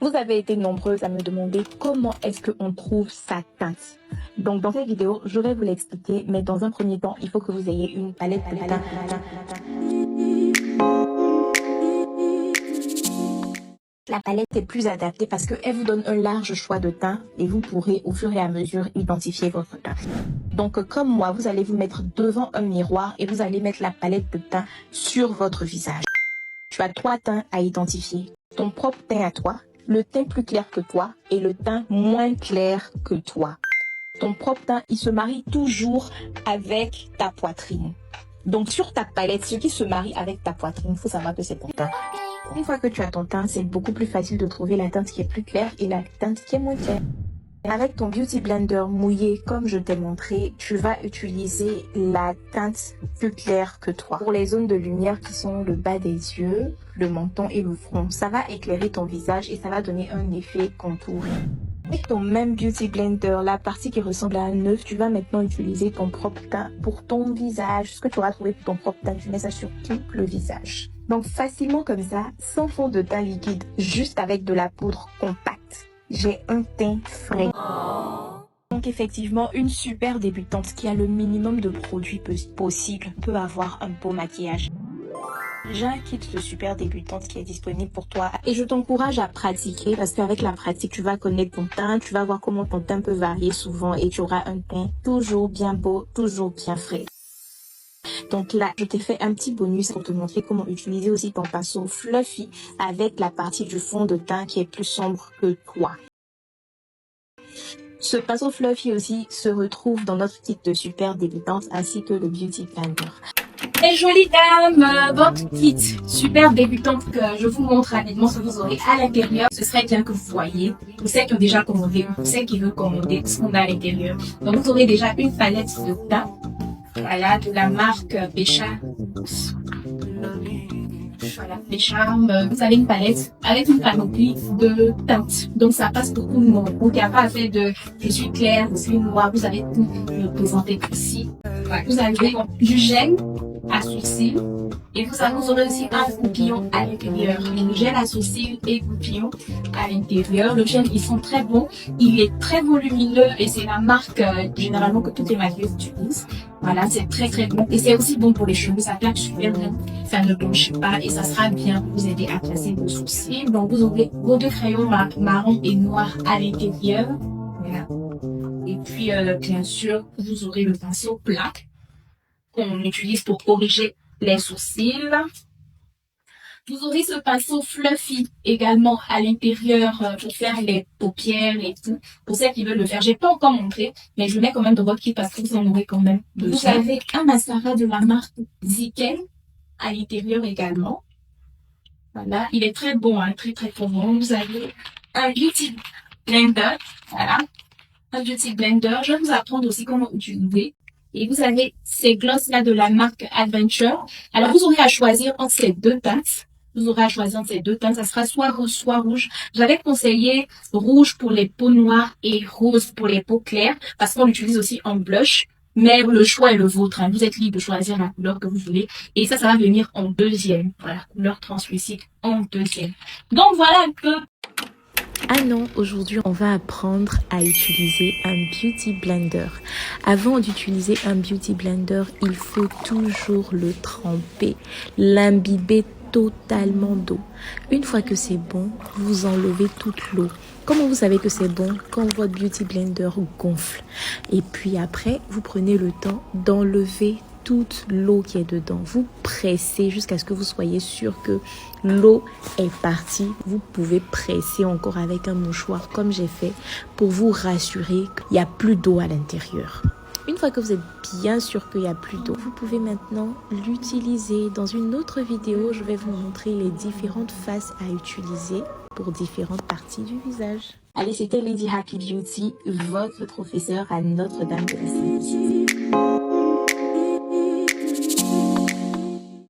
Vous avez été nombreuses à me demander comment est-ce qu'on trouve sa teinte. Donc dans cette vidéo, je vais vous l'expliquer, mais dans un premier temps, il faut que vous ayez une palette de teint. La palette est plus adaptée parce qu'elle vous donne un large choix de teint et vous pourrez au fur et à mesure identifier votre teint. Donc comme moi, vous allez vous mettre devant un miroir et vous allez mettre la palette de teint sur votre visage. Tu as 3 teints à identifier. Ton propre teint à toi, le teint plus clair que toi et le teint moins clair que toi. Ton propre teint, il se marie toujours avec ta poitrine. Donc sur ta palette, ce qui se marie avec ta poitrine, il faut savoir que c'est ton teint. Une fois que tu as ton teint, c'est beaucoup plus facile de trouver la teinte qui est plus claire et la teinte qui est moins claire. Avec ton Beauty Blender mouillé, comme je t'ai montré, tu vas utiliser la teinte plus claire que toi. Pour les zones de lumière qui sont le bas des yeux, le menton et le front, ça va éclairer ton visage et ça va donner un effet contouré. Avec ton même Beauty Blender, la partie qui ressemble à un œuf, tu vas maintenant utiliser ton propre teint pour ton visage. Ce que tu auras trouvé pour ton propre teint, tu mets ça sur tout le visage. Donc facilement comme ça, sans fond de teint liquide, juste avec de la poudre compacte. J'ai un teint frais. Donc effectivement, une super débutante qui a le minimum de produits possible peut avoir un beau maquillage. J'ai un kit de super débutante qui est disponible pour toi et je t'encourage à pratiquer parce qu'avec la pratique, tu vas connaître ton teint, tu vas voir comment ton teint peut varier souvent et tu auras un teint toujours bien beau, toujours bien frais. Donc là, je t'ai fait un petit bonus pour te montrer comment utiliser aussi ton pinceau fluffy avec la partie du fond de teint qui est plus sombre que toi. Ce pinceau fluffy aussi se retrouve dans notre kit de super débutante ainsi que le Beauty Blender. Et jolie dame, votre kit super débutante que je vous montre rapidement ce que vous aurez à l'intérieur. Ce serait bien que vous voyez, pour celles qui ont déjà commandé, pour celles qui veulent commander ce qu'on a à l'intérieur. Donc vous aurez déjà une palette de teint, voilà, de la marque Bécharme. Voilà, Bécharme. Vous avez une palette avec une panoplie de teintes. Donc ça passe pour tout le monde. Donc il n'y a pas fait de je suis claire, je suis noire, vous avez tout représenté ici. Voilà. Vous avez du gel à sourcils et vous aurez aussi un goupillon à l'intérieur. Le gel à sourcils et goupillon à l'intérieur. Le gel, ils sont très bons. Il est très volumineux et c'est la marque généralement que toutes les maquilleuses utilisent. Voilà, c'est très très bon. Et c'est aussi bon pour les cheveux, ça plaque super bien. Ça ne blanchit pas et ça sera bien pour vous aider à placer vos sourcils. Donc vous aurez vos 2 crayons marron et noir à l'intérieur. Voilà. Et puis bien sûr, vous aurez le pinceau plat qu'on utilise pour corriger les sourcils. Vous aurez ce pinceau fluffy également à l'intérieur pour faire les paupières et tout. Pour celles qui veulent le faire, j'ai pas encore montré, mais je le mets quand même dans votre kit parce que vous en aurez quand même besoin. Vous avez un mascara de la marque Ziken à l'intérieur également. Voilà, il est très bon, hein, très très bon. Vous avez un Beauty Blender, voilà, un Beauty Blender. Je vais vous apprendre aussi comment utiliser. Et vous avez ces glosses là de la marque Adventure. Alors vous aurez à choisir entre ces 2 teintes. Vous aurez à choisir entre ces 2 teintes. Ça sera soit rose, soit rouge. J'avais conseillé rouge pour les peaux noires et rose pour les peaux claires parce qu'on l'utilise aussi en blush. Mais le choix est le vôtre, hein. Vous êtes libre de choisir la couleur que vous voulez. Et ça va venir en 2e. Voilà, couleur translucide en 2e. Donc voilà un peu. Ah non, aujourd'hui on va apprendre à utiliser un Beauty Blender. Avant d'utiliser un Beauty Blender, il faut toujours le tremper, l'imbiber totalement d'eau. Une fois que c'est bon, vous enlevez toute l'eau. Comment vous savez que c'est bon? Quand votre Beauty Blender gonfle. Et puis après, vous prenez le temps d'enlever toute l'eau qui est dedans. Vous pressez jusqu'à ce que vous soyez sûr que l'eau est partie. Vous pouvez presser encore avec un mouchoir comme j'ai fait pour vous rassurer qu'il n'y a plus d'eau à l'intérieur. Une fois que vous êtes bien sûr qu'il n'y a plus d'eau, vous pouvez maintenant l'utiliser. Dans une autre vidéo, je vais vous montrer les différentes faces à utiliser pour différentes parties du visage. Allez, c'était Lady Happy Beauty, votre professeur à Notre-Dame de la Simplicité.